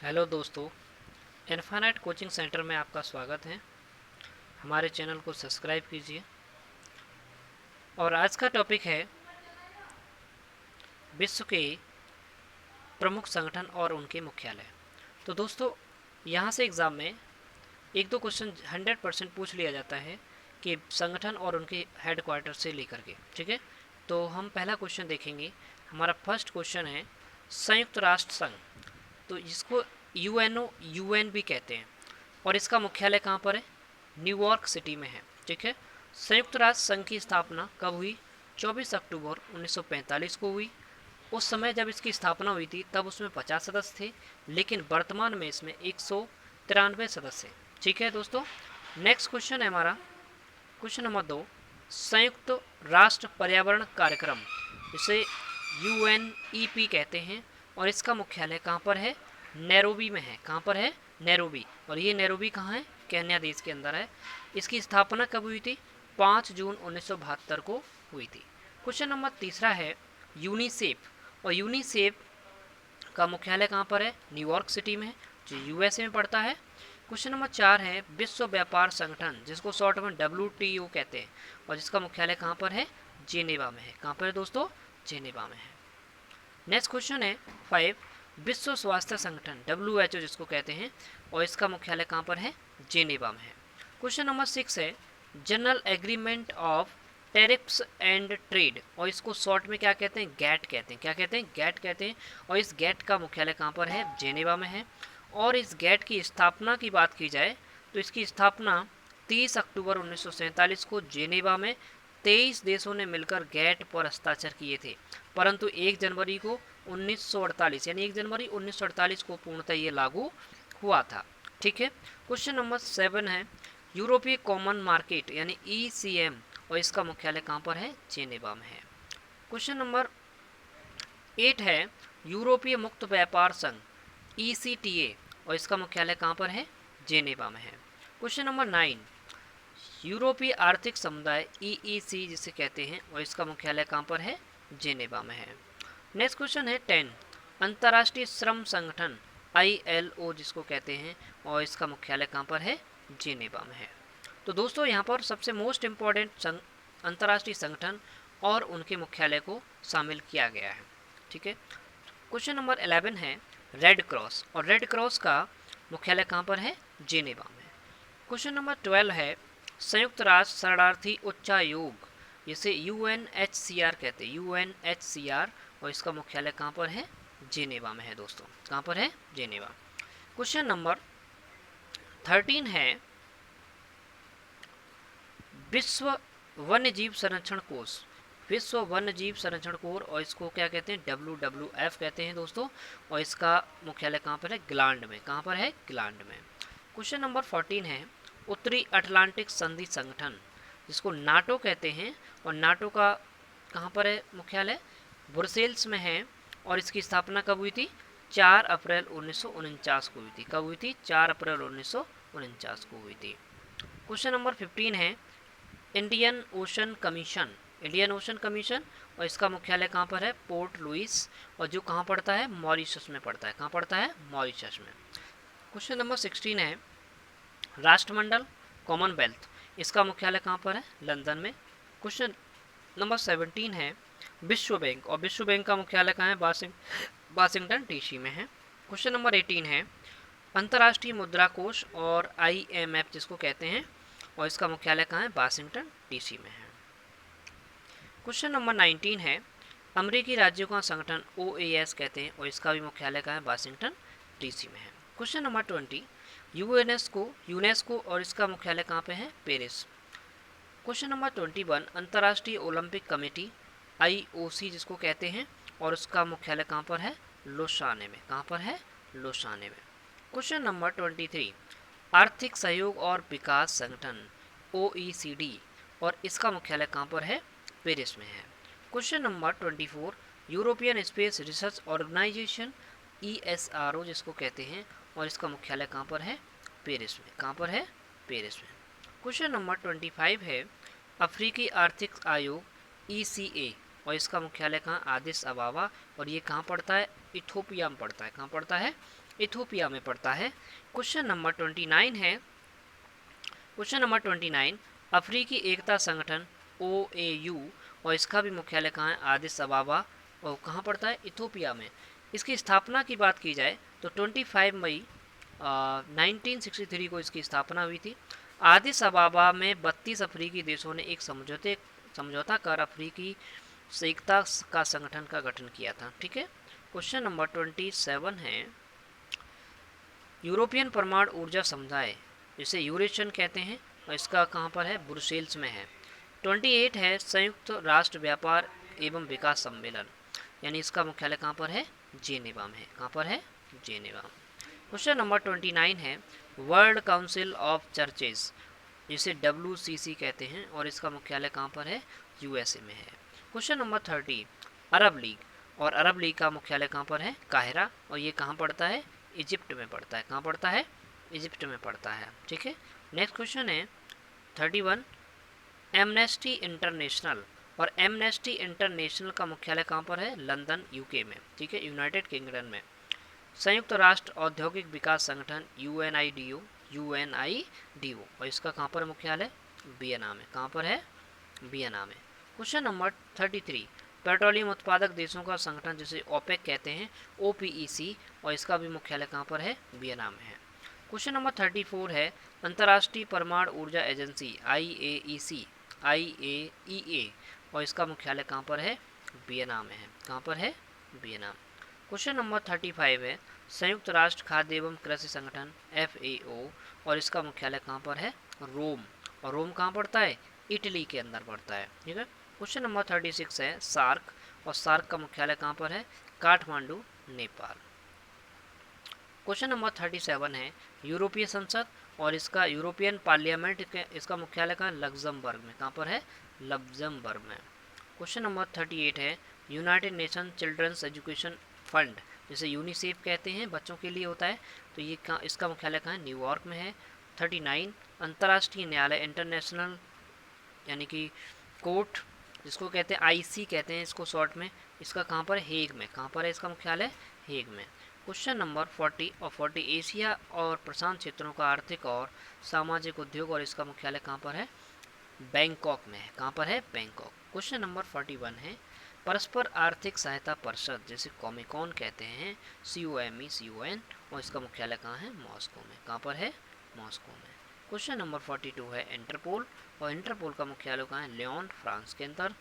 Hello दोस्तों, infinite coaching centre में आपका स्वागत है। हमारे चैनल को सब्सक्राइब कीजिए। और आज का टॉपिक है विश्व के प्रमुख संगठन और उनके मुख्यालय। तो दोस्तों, यहाँ से एग्ज़ाम में एक दो क्वेश्चन 100% पूछ लिया जाता है कि संगठन और उनके हेडक्वार्टर से लेकर के। ठीक है, तो हम पहला क्वेश्चन देखेंगे। हमारा फर्स्ट क्वेश्चन है संयुक्त राष्ट्र संघ, तो इसको यूएनओ यूएन भी कहते हैं, और इसका मुख्यालय कहाँ पर है? न्यूयॉर्क सिटी में है। ठीक है, संयुक्त राष्ट्र संघ की स्थापना कब हुई? 24 अक्टूबर 1945 को हुई। उस समय जब इसकी स्थापना हुई थी तब उसमें 50 सदस्य थे, लेकिन वर्तमान में इसमें 193 सदस्य हैं। ठीक है दोस्तों, नेक्स्ट क्वेश्चन है हमारा क्वेश्चन नंबर 2, संयुक्त राष्ट्र पर्यावरण कार्यक्रम, इसे यूएनईपी कहते हैं, और इसका मुख्यालय कहाँ पर है? नैरोबी में है। कहाँ पर है? नैरोबी। और ये नैरोबी कहाँ है? केन्या देश के अंदर है। इसकी स्थापना कब हुई थी? 5 जून 1972 को हुई थी। क्वेश्चन नंबर तीसरा है यूनिसेफ, और यूनिसेफ का मुख्यालय कहाँ पर है? न्यूयॉर्क सिटी में है, जो यूएसए में पड़ता है। क्वेश्चन नंबर 4 है विश्व व्यापार संगठन, जिसको शॉर्ट में WTO कहते हैं, और जिसका मुख्यालय कहाँ पर है? जेनेवा में है। कहाँ पर है दोस्तों? जेनेवा में है। नेक्स्ट क्वेश्चन है 5, विश्व स्वास्थ्य संगठन WHO जिसको कहते हैं, और इसका मुख्यालय कहाँ पर है? जेनेवा में है। क्वेश्चन नंबर 6 है general agreement of tariffs and trade, और इसको शॉर्ट में क्या कहते हैं? गैट कहते हैं। क्या कहते हैं? गैट कहते हैं। और इस गैट का मुख्यालय कहाँ पर है? जेनेवा में है। और इस गैट की स्थापना की बात की जाए तो इसकी स्थापना 30 अक्टूबर 1947 को जेनेवा में 23 देशों ने मिलकर गैट पर हस्ताक्षर किए थे, परंतु 1 जनवरी को 1948 यानी 1 जनवरी 1948 को पूर्णतः ये लागू हुआ था। ठीक है, क्वेश्चन नंबर 7 है यूरोपीय कॉमन मार्केट यानी ECM, और इसका मुख्यालय कहाँ पर है? जेनेवा में है। क्वेश्चन नंबर 8 है यूरोपीय मुक्त व्यापार संघ ECTA, और इसका मुख्यालय कहाँ पर है? जेनेवा में है। क्वेश्चन नंबर 9 यूरोपीय आर्थिक समुदाय EEC जिसे कहते हैं, और इसका मुख्यालय कहाँ पर है? जेनेवा में है। नेक्स्ट क्वेश्चन है 10 अंतर्राष्ट्रीय श्रम संगठन ILO जिसको कहते हैं, और इसका मुख्यालय कहाँ पर है? जेनेवा में है। तो दोस्तों, यहाँ पर सबसे मोस्ट इम्पॉर्टेंट अंतर्राष्ट्रीय संगठन और उनके मुख्यालय को शामिल किया गया है। ठीक है, क्वेश्चन नंबर 11 है रेड क्रॉस, और रेड क्रॉस का मुख्यालय कहाँ पर है? जेनेवा में। क्वेश्चन नंबर 12 है संयुक्त राष्ट्र शरणार्थी उच्चायोग, जिसे UNHCR कहते हैं, UNHCR, और इसका मुख्यालय कहाँ पर है? जेनेवा में है दोस्तों। कहाँ पर है? जेनेवा। क्वेश्चन नंबर 13 है विश्व वन्यजीव संरक्षण कोष, विश्व वन्यजीव संरक्षण कोष, और इसको क्या कहते हैं? WWF कहते हैं दोस्तों, और इसका मुख्यालय कहाँ पर है? ग्लांड में। कहाँ पर है? ग्लांड में। क्वेश्चन नंबर 14 है उत्तरी अटलांटिक संधि संगठन, जिसको नाटो कहते हैं, और नाटो का कहाँ पर है मुख्यालय? ब्रुसेल्स में है, और इसकी स्थापना कब हुई थी? 4 अप्रैल 1949 को हुई थी। कब हुई थी? 4 अप्रैल 1949 को हुई थी। क्वेश्चन नंबर 15 है Indian ocean commission, Indian ocean commission, और इसका मुख्यालय कहाँ पर है? पोर्ट लुइस, और जो कहाँ पड़ता है? मॉरिशस में पड़ता है। कहाँ पड़ता है? मॉरिशस में। क्वेश्चन नंबर 16 है राष्ट्रमंडल कॉमनवेल्थ, इसका मुख्यालय कहाँ पर है? लंदन में। क्वेश्चन नंबर 17 है विश्व बैंक, और विश्व बैंक का मुख्यालय कहाँ है? वाशिंगटन DC में है। क्वेश्चन नंबर 18 है अंतर्राष्ट्रीय मुद्रा कोष और IMF जिसको कहते हैं, और इसका मुख्यालय कहाँ है? वाशिंगटन DC में है। क्वेश्चन नंबर 19 है अमेरिकी राज्यों का संगठन OAS कहते हैं, और इसका भी मुख्यालय कहाँ है? वाशिंगटन DC में है। क्वेश्चन नंबर 20 यूनेस्को, और इसका मुख्यालय कहाँ पे है? पेरिस। क्वेश्चन नंबर 21 अंतर्राष्ट्रीय ओलंपिक कमेटी IOC जिसको कहते हैं, और उसका मुख्यालय कहाँ पर है? लोसाने में। कहाँ पर है? लोसाने में। क्वेश्चन नंबर 23 आर्थिक सहयोग और विकास संगठन OECD, और इसका मुख्यालय कहाँ पर है? पेरिस में है। Question number 24 European space research organisation ESRO जिसको कहते हैं, और इसका मुख्यालय कहाँ पर है? पेरिस में। कहाँ पर है? पेरिस में। क्वेश्चन नंबर 25 है अफ्रीकी आर्थिक आयोग ECA, और इसका मुख्यालय कहाँ? आदिस अबाबा, और ये कहाँ पड़ता है? इथोपिया में पड़ता है। कहाँ पड़ता है? इथोपिया में पड़ता है। क्वेश्चन नंबर 29 है, क्वेश्चन नंबर 29, अफ्रीकी एकता संगठन OAU और इसका भी मुख्यालय कहाँ है? आदिस अबाबा, और कहाँ पड़ता है? इथोपिया में। इसकी स्थापना की बात की जाए तो 25 मई 1963 को इसकी स्थापना हुई थी। आदिस अबाबा में 32 अफ्रीकी देशों ने एक समझौता कर अफ्रीकी एकता का संगठन का गठन किया था। ठीक है। क्वेश्चन नंबर 27 है, यूरोपियन परमाणु ऊर्जा समुदाय जिसे यूरेशियन कहते हैं और इसका कहाँ पर है? ब्रुसेल्स में है। 28 है, संयुक्त राष्ट्र व्यापार एवं विकास सम्मेलन, यानी इसका मुख्यालय कहाँ पर है? जेनेवा में है। कहाँ पर है? जेनेवा। क्वेश्चन नंबर 29 है, वर्ल्ड काउंसिल ऑफ चर्चेज जिसे WCC कहते हैं और इसका मुख्यालय कहाँ पर है? USA में है। क्वेश्चन नंबर 30, अरब लीग, और अरब लीग का मुख्यालय कहाँ पर है? काहिरा, और ये कहाँ पड़ता है? इजिप्ट में पड़ता है। कहाँ पड़ता है? इजिप्ट में पड़ता है। ठीक है। नेक्स्ट क्वेश्चन है 31, एमनेस्टी इंटरनेशनल, और एमनेस्टी इंटरनेशनल का मुख्यालय कहाँ पर है? लंदन UK में। ठीक है, यूनाइटेड किंगडम में। संयुक्त राष्ट्र औद्योगिक विकास संगठन UNIDO, और इसका कहाँ पर मुख्यालय? वियना में। कहाँ पर है? वियना में। क्वेश्चन नंबर 33, पेट्रोलियम उत्पादक देशों का संगठन जिसे OPEC कहते हैं, OPEC, और इसका भी मुख्यालय कहाँ पर है? वियना में है। क्वेश्चन नंबर 34 है, अंतर्राष्ट्रीय परमाणु ऊर्जा एजेंसी IAEA, और इसका मुख्यालय कहाँ पर है? वियना में है। कहाँ पर है? वियना। क्वेश्चन नंबर 35 है, संयुक्त राष्ट्र खाद्य एवं कृषि संगठन FAO, और इसका मुख्यालय कहाँ पर है? रोम, और रोम कहाँ पड़ता है? इटली के अंदर पड़ता है। ठीक है। क्वेश्चन नंबर 36 है, सार्क, और सार्क का मुख्यालय कहाँ पर है? काठमांडू, नेपाल। क्वेश्चन नंबर 37 है, यूरोपीय संसद, और इसका यूरोपियन पार्लियामेंट के इसका मुख्यालय कहाँ? लग्जमबर्ग में। कहाँ पर है? लग्जमबर्ग में। क्वेश्चन नंबर 38 है, United Nation children's education fund जिसे यूनिसेफ कहते हैं, बच्चों के लिए होता है, तो ये इसका मुख्यालय कहाँ है? न्यूयॉर्क में है। 39, अंतर्राष्ट्रीय न्यायालय इंटरनेशनल, यानी कि कोर्ट जिसको कहते हैं IC कहते हैं इसको शॉर्ट में, इसका कहाँ पर? हेग में। कहाँ पर है इसका मुख्यालय? हेग में। क्वेश्चन नंबर 40 और 40, एशिया और प्रशांत क्षेत्रों का आर्थिक और सामाजिक उद्योग, और इसका मुख्यालय कहाँ पर है? बैंकॉक में है। कहाँ पर है? बैंकॉक। क्वेश्चन नंबर 41 है, परस्पर आर्थिक सहायता परिषद जिसे कॉमिकॉन कहते हैं, COMECON, और इसका मुख्यालय कहाँ है? मॉस्को में। कहाँ पर है? मॉस्को में। क्वेश्चन नंबर 42 है, इंटरपोल, और इंटरपोल का मुख्यालय कहाँ है? लियोन, फ्रांस के अंदर।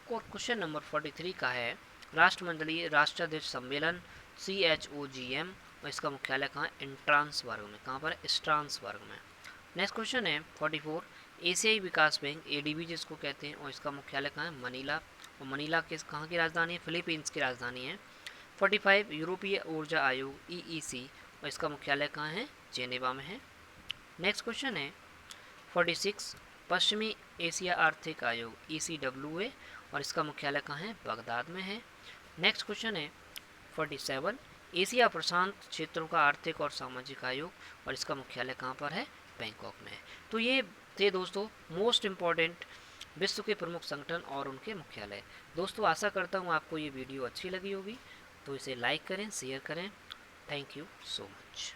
क्वेश्चन नंबर 43 का है, राष्ट्रमंडलीय राष्ट्राध्यक्ष सम्मेलन CHOGM, और इसका मुख्यालय कहाँ है? स्ट्रासबर्ग में। कहाँ पर है? स्ट्रासबर्ग में। नेक्स्ट क्वेश्चन है 44, एशियाई विकास बैंक ADB जिसको कहते हैं, और इसका मुख्यालय कहाँ है? मनीला, और मनीला किस कहाँ की राजधानी है? फिलीपींस की राजधानी है। 45, यूरोपीय ऊर्जा आयोग EEC, और इसका मुख्यालय कहाँ है? जेनेवा में है। नेक्स्ट क्वेश्चन है 46, पश्चिमी एशिया आर्थिक आयोग ECWA, और इसका मुख्यालय कहाँ है? बगदाद में है। नेक्स्ट क्वेश्चन है 47, एशिया प्रशांत क्षेत्रों का आर्थिक और सामाजिक आयोग, और इसका मुख्यालय कहाँ पर है? बैंकॉक में है। तो ये थे दोस्तों मोस्ट इम्पॉर्टेंट विश्व के प्रमुख संगठन और उनके मुख्यालय। दोस्तों आशा करता हूँ आपको ये वीडियो अच्छी लगी होगी, तो इसे लाइक करें, शेयर करें। Thank you so much.